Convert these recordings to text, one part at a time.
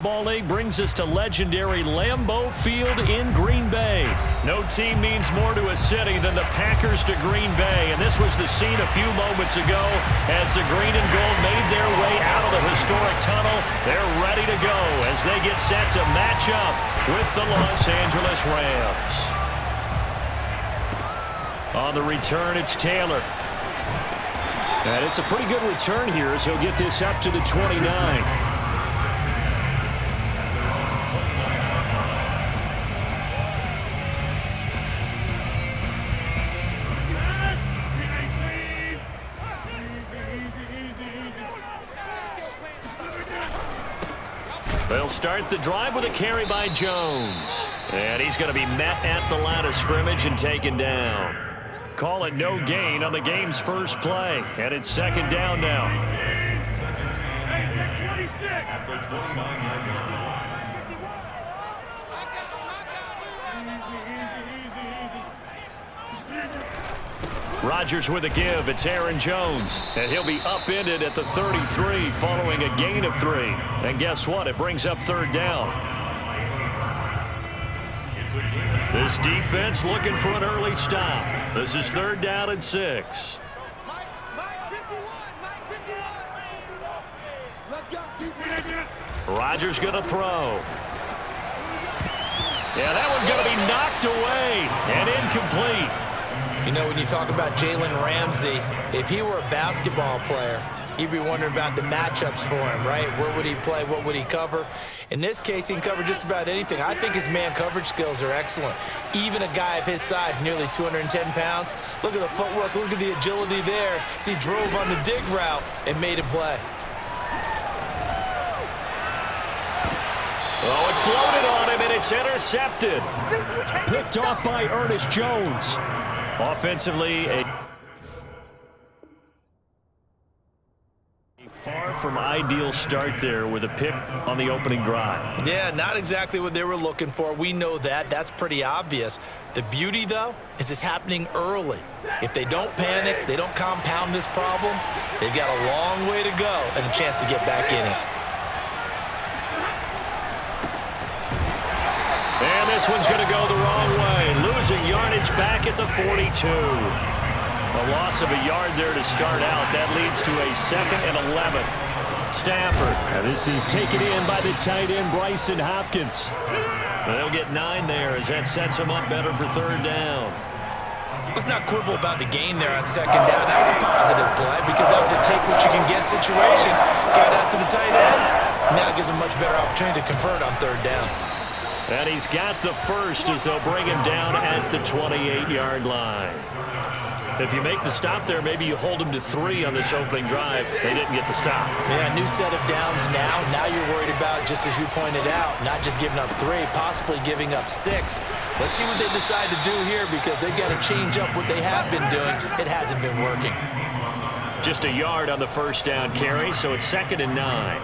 Ball League brings us to legendary Lambeau Field in Green Bay. No team means more to a city than the Packers to Green Bay, and this was the scene a few moments ago as the green and gold made their way out of the historic tunnel. They're ready to go as they get set to match up with the Los Angeles Rams. On the return, it's Taylor. And it's a pretty good return here as he'll get this up to the 29. They'll start the drive with a carry by Jones. And he's going to be met at the line of scrimmage and taken down. Call it no gain on the game's first play. And it's second down now. At the 29-yard line. Rodgers with a give. It's Aaron Jones. And he'll be upended at the 33 following a gain of 3. And guess what? It brings up third down. This defense looking for an early stop. This is third down and 6. Rodgers going to throw. Yeah, that one's going to be knocked away and incomplete. You know, when you talk about Jalen Ramsey, if he were a basketball player, you'd be wondering about the matchups for him, right? Where would he play? What would he cover? In this case, he can cover just about anything. I think his man coverage skills are excellent. Even a guy of his size, nearly 210 pounds, look at the footwork, look at the agility there. As he drove on the dig route and made a play. Oh, it floated on him, and it's intercepted. Picked off by Ernest Jones. Offensively, a far from ideal start there with a pick on the opening drive. Yeah, not exactly what they were looking for. We know that. That's pretty obvious. The beauty, though, is it's happening early. If they don't panic, they don't compound this problem, they've got a long way to go and a chance to get back in it. And this one's going to go the wrong way. Losing yardage back at the 42. A loss of a yard there to start out. That leads to a 2nd and 11. Stafford. And this is taken in by the tight end, Bryson Hopkins. They'll get 9 there as that sets him up better for third down. Let's not quibble about the gain there on second down. That was a positive play because that was a take-what-you-can-get situation. Got out to the tight end. Now it gives him a much better opportunity to convert on third down. And he's got the first as they'll bring him down at the 28-yard line. If you make the stop there, maybe you hold him to 3 on this opening drive. They didn't get the stop. Yeah, new set of downs now. Now you're worried about, just as you pointed out, not just giving up 3, possibly giving up 6. Let's see what they decide to do here because they've got to change up what they have been doing. It hasn't been working. Just a yard on the first down carry, so it's 2nd and 9.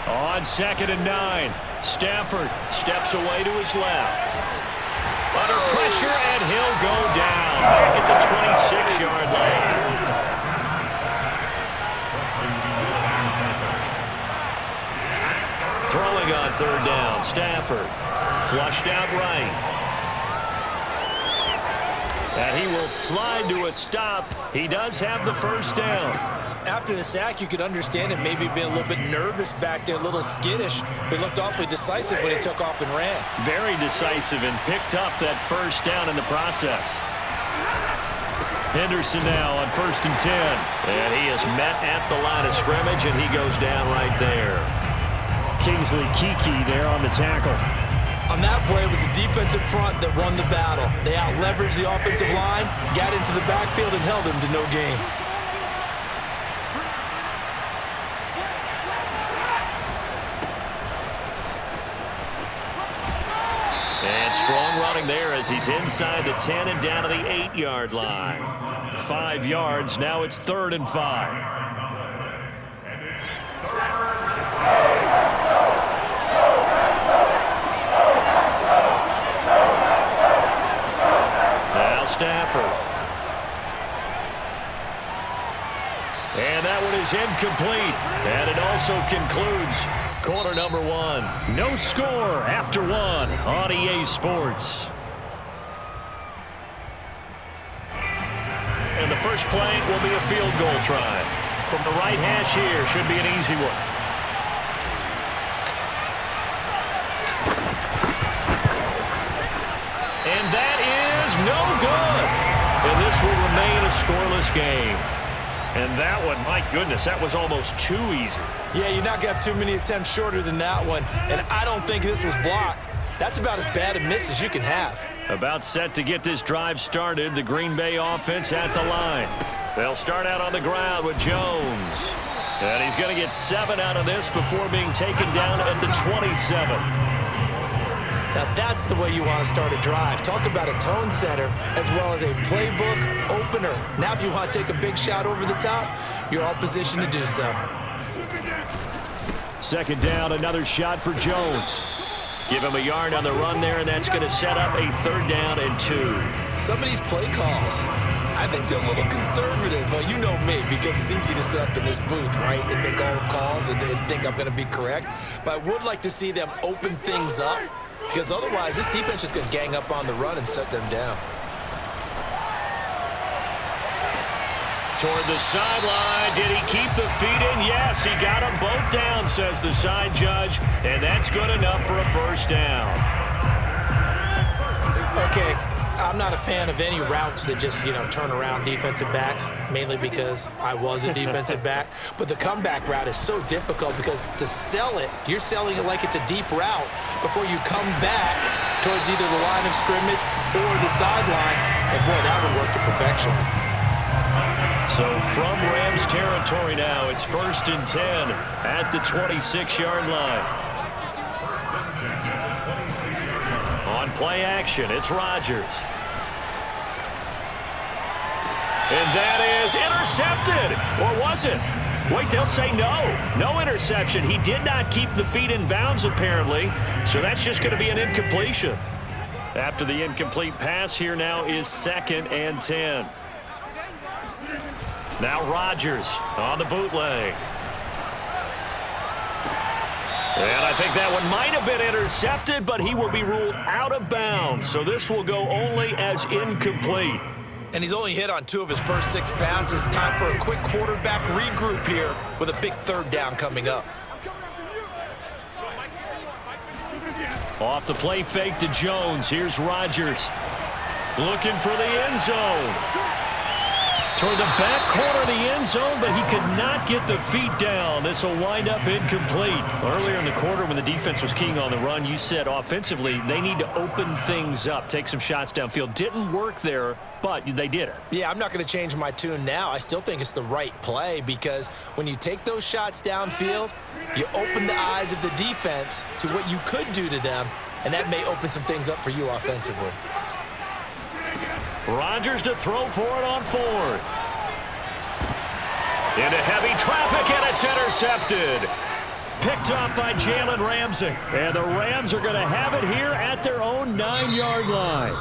On 2nd and 9, Stafford steps away to his left. Under pressure, and he'll go down back at the 26-yard line. Throwing on third down, Stafford flushed out right. And he will slide to a stop. He does have the first down. After the sack, you could understand it maybe being a little bit nervous back there, a little skittish. But he looked awfully decisive when he took off and ran. Very decisive and picked up that first down in the process. Henderson now on 1st and 10. And he is met at the line of scrimmage, and he goes down right there. Kingsley Keke there on the tackle. On that play, it was the defensive front that won the battle. They out-leveraged the offensive line, got into the backfield, and held him to no gain. And strong running there as he's inside the 10 and down to the 8-yard line. 5 yards. Now it's 3rd and 5. Stafford. And that one is incomplete. And it also concludes quarter number one. No score after one on EA Sports. And the first play will be a field goal try. From the right hash here, should be an easy one. And that is no good. And this will remain a scoreless game. And that one, my goodness, that was almost too easy. Yeah, you're not going to have too many attempts shorter than that one. And I don't think this was blocked. That's about as bad a miss as you can have. About set to get this drive started, the Green Bay offense at the line. They'll start out on the ground with Jones. And he's going to get 7 out of this before being taken down at the 27. Now that's the way you want to start a drive. Talk about a tone setter as well as a playbook opener. Now if you want to take a big shot over the top, you're all positioned to do so. Second down, another shot for Jones. Give him a yard on the run there, and that's going to set up a 3rd down and 2. Some of these play calls, I think they're a little conservative, but you know me, because it's easy to sit up in this booth, right, and make all the calls and think I'm going to be correct. But I would like to see them open things up, because otherwise this defense is going to gang up on the run and shut them down. Toward the sideline. Did he keep the feet in? Yes, he got them both down, says the side judge, and that's good enough for a 1st down. Okay, I'm not a fan of any routes that just, turn around defensive backs, mainly because I was a defensive back. But the comeback route is so difficult because to sell it, you're selling it like it's a deep route before you come back towards either the line of scrimmage or the sideline. And, boy, that would work to perfection. So from Rams territory now, it's 1st and 10 at the 26-yard line. On play action, it's Rodgers. And that is intercepted. Or was it? Wait, they'll say no. No interception. He did not keep the feet in bounds, apparently. So that's just going to be an incompletion. After the incomplete pass, here now is 2nd and 10. Now Rodgers on the bootleg. And I think that one might have been intercepted, but he will be ruled out of bounds. So this will go only as incomplete. And he's only hit on 2 of his first 6 passes. Time for a quick quarterback regroup here with a big 3rd down coming up. Off the play fake to Jones. Here's Rodgers. Looking for the end zone. Toward the back corner of the end zone, but he could not get the feet down. This will wind up incomplete. Earlier in the quarter when the defense was keying on the run, you said offensively they need to open things up, take some shots downfield. Didn't work there, but they did it. Yeah, I'm not going to change my tune now. I still think it's the right play because when you take those shots downfield, you open the eyes of the defense to what you could do to them, and that may open some things up for you offensively. Rodgers to throw for it on 4th. Into heavy traffic, and it's intercepted. Picked up by Jalen Ramsey. And the Rams are going to have it here at their own 9-yard line.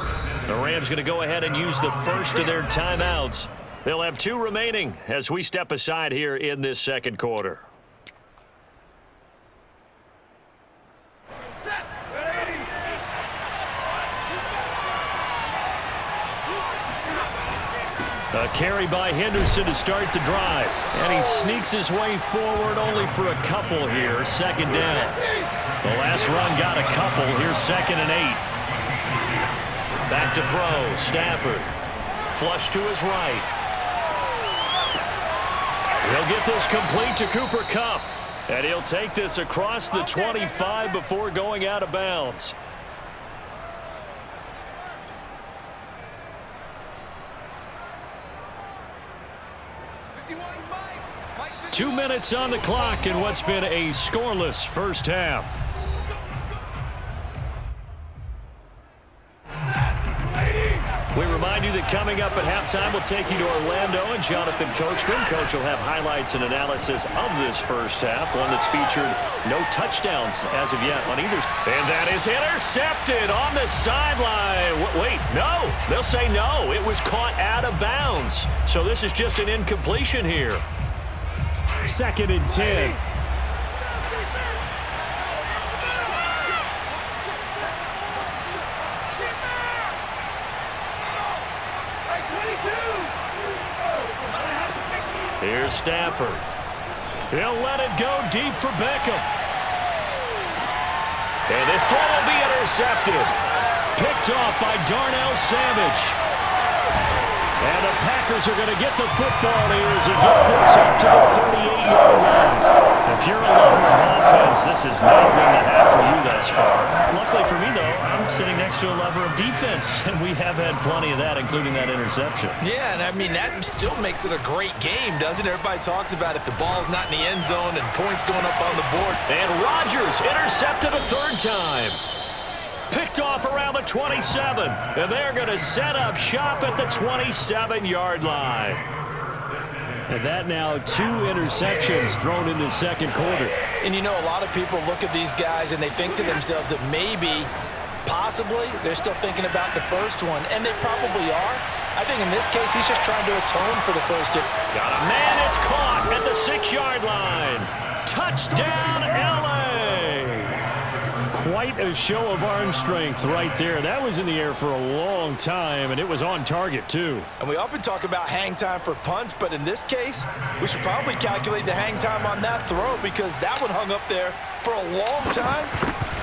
The Rams going to go ahead and use the first of their timeouts. They'll have 2 remaining as we step aside here in this 2nd quarter. A carry by Henderson to start the drive. And he sneaks his way forward only for a couple here. 2nd down. The last run got a couple. Here's 2nd and 8. Back to throw. Stafford. Flush to his right. He'll get this complete to Cooper Kupp. And he'll take this across the 25 before going out of bounds. 2 minutes on the clock in what's been a scoreless first half. We remind you that Coming up at halftime, we'll take you to Orlando and Jonathan Coachman. Coach will have highlights and analysis of this first half, one that's featured no touchdowns as of yet on either. And that is intercepted on the sideline. Wait, no. They'll say no. It was caught out of bounds. So this is just an incompletion here. 2nd and 10. Here's Stafford. He'll let it go deep for Beckham. And this throw will be intercepted. Picked off by Darnell Savage. And the Packers are going to get the football here as he gets this up to the 38-yard line. If you're a lover of offense, this has not been the half for you thus far. Luckily for me, though, I'm sitting next to a lover of defense, and we have had plenty of that, including that interception. Yeah, and I mean, that still makes it a great game, doesn't it? Everybody talks about if the ball's not in the end zone and points going up on the board. And Rodgers intercepted a 3rd time. Picked off around the 27. And they're going to set up shop at the 27-yard line. And that now 2 interceptions thrown in the 2nd quarter. And you know, a lot of people look at these guys and they think to themselves that maybe, possibly, they're still thinking about the first one. And they probably are. I think in this case, he's just trying to atone for the first hit. Got a man, it's caught at the 6-yard line. Touchdown, LA! Quite a show of arm strength right there. That was in the air for a long time, and it was on target, too. And we often talk about hang time for punts, but in this case, we should probably calculate the hang time on that throw because that one hung up there for a long time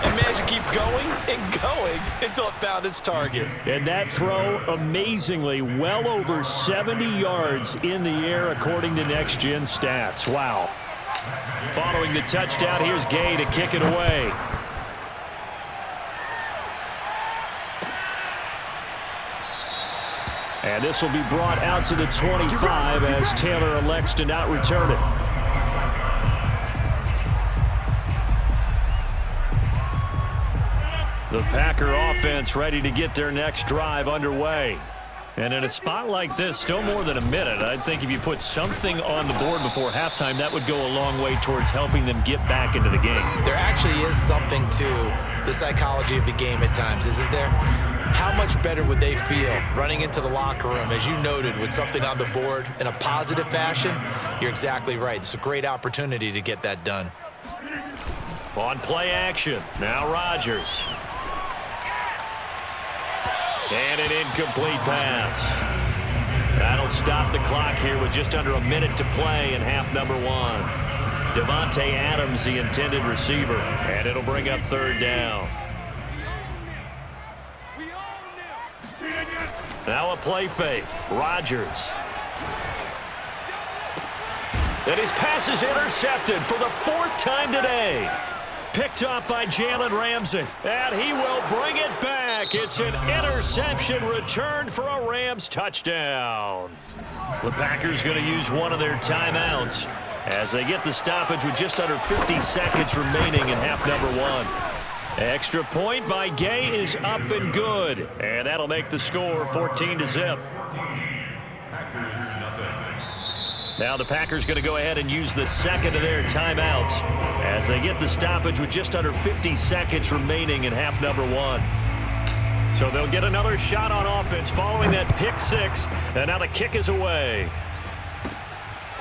and managed to keep going and going until it found its target. And that throw, amazingly, well over 70 yards in the air, according to Next Gen Stats. Wow. Following the touchdown, here's Gay to kick it away. And this will be brought out to the 25 as Taylor elects to not return it. The Packer offense ready to get their next drive underway. And in a spot like this, still more than a minute, I think if you put something on the board before halftime, that would go a long way towards helping them get back into the game. There actually is something to the psychology of the game at times, isn't there? How much better would they feel running into the locker room, as you noted, with something on the board in a positive fashion? You're exactly right. It's a great opportunity to get that done. On play action, now Rodgers. And an incomplete pass. That'll stop the clock here with just under a minute to play in half number 1. Devontae Adams, the intended receiver, and it'll bring up 3rd down. Now a play fake. Rodgers. And his pass is intercepted for the 4th time today. Picked up by Jalen Ramsey. And he will bring it back. It's an interception returned for a Rams touchdown. The Packers going to use one of their timeouts as they get the stoppage with just under 50 seconds remaining in half number 1. Extra point by Gay is up and good. And that'll make the score 14-0. Now the Packers going to go ahead and use the 2nd of their timeouts as they get the stoppage with just under 50 seconds remaining in half number 1. So they'll get another shot on offense following that pick 6. And now the kick is away.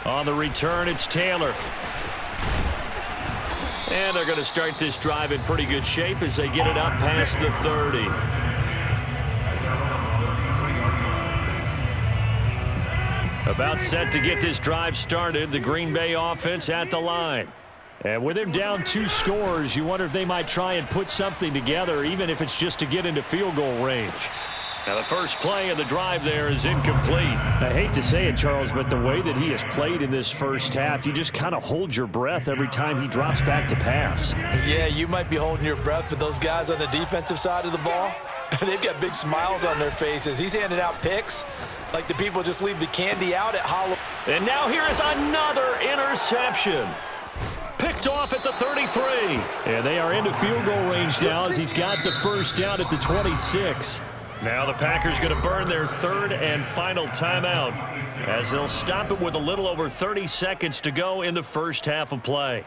On the return, it's Taylor. And they're going to start this drive in pretty good shape as they get it up past the 30. About set to get this drive started, the Green Bay offense at the line. And with him down 2 scores, you wonder if they might try and put something together, even if it's just to get into field goal range. Now the first play of the drive there is incomplete. I hate to say it, Charles, but the way that he has played in this first half, you just kind of hold your breath every time he drops back to pass. Yeah, you might be holding your breath, but those guys on the defensive side of the ball, they've got big smiles on their faces. He's handing out picks like the people just leave the candy out at Halloween. And now here is another interception. Picked off at the 33. And they are into field goal range now as he's got the first down at the 26. Now the Packers going to burn their third and final timeout as they'll stop it with a little over 30 seconds to go in the first half of play.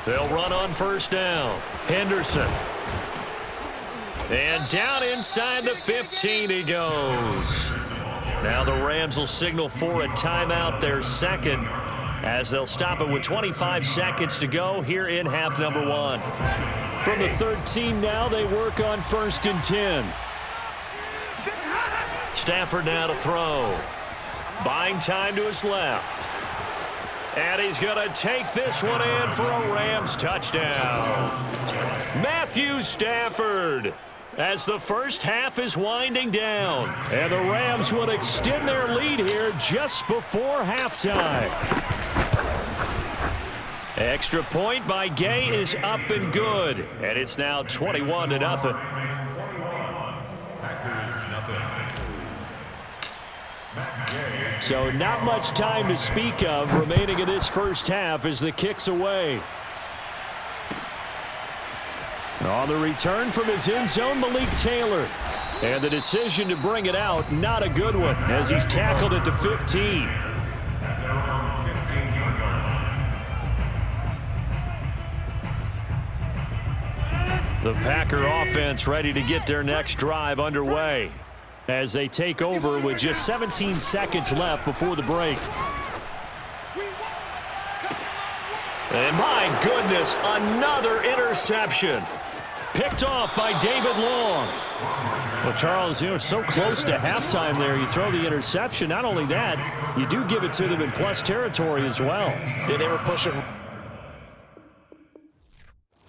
They'll run on first down. Henderson. And down inside the 15 he goes. Now the Rams will signal for a timeout, their second, as they'll stop it with 25 seconds to go here in half number one. From the 13 now, they work on 1st and 10. Stafford now to throw. Buying time to his left. And he's going to take this one in for a Rams touchdown. Matthew Stafford, as the first half is winding down. And the Rams will extend their lead here just before halftime. Extra point by Gay is up and good. And it's now 21-0. So not much time to speak of remaining in this first half as the kick's away. On the return from his end zone, Malik Taylor. And the decision to bring it out, not a good one, as he's tackled at the 15. The Packer offense ready to get their next drive underway as they take over with just 17 seconds left before the break. And my goodness, another interception. Picked off by David Long. Well, Charles, you know, so close to halftime there. You throw the interception. Not only that, you do give it to them in plus territory as well. Yeah, they were pushing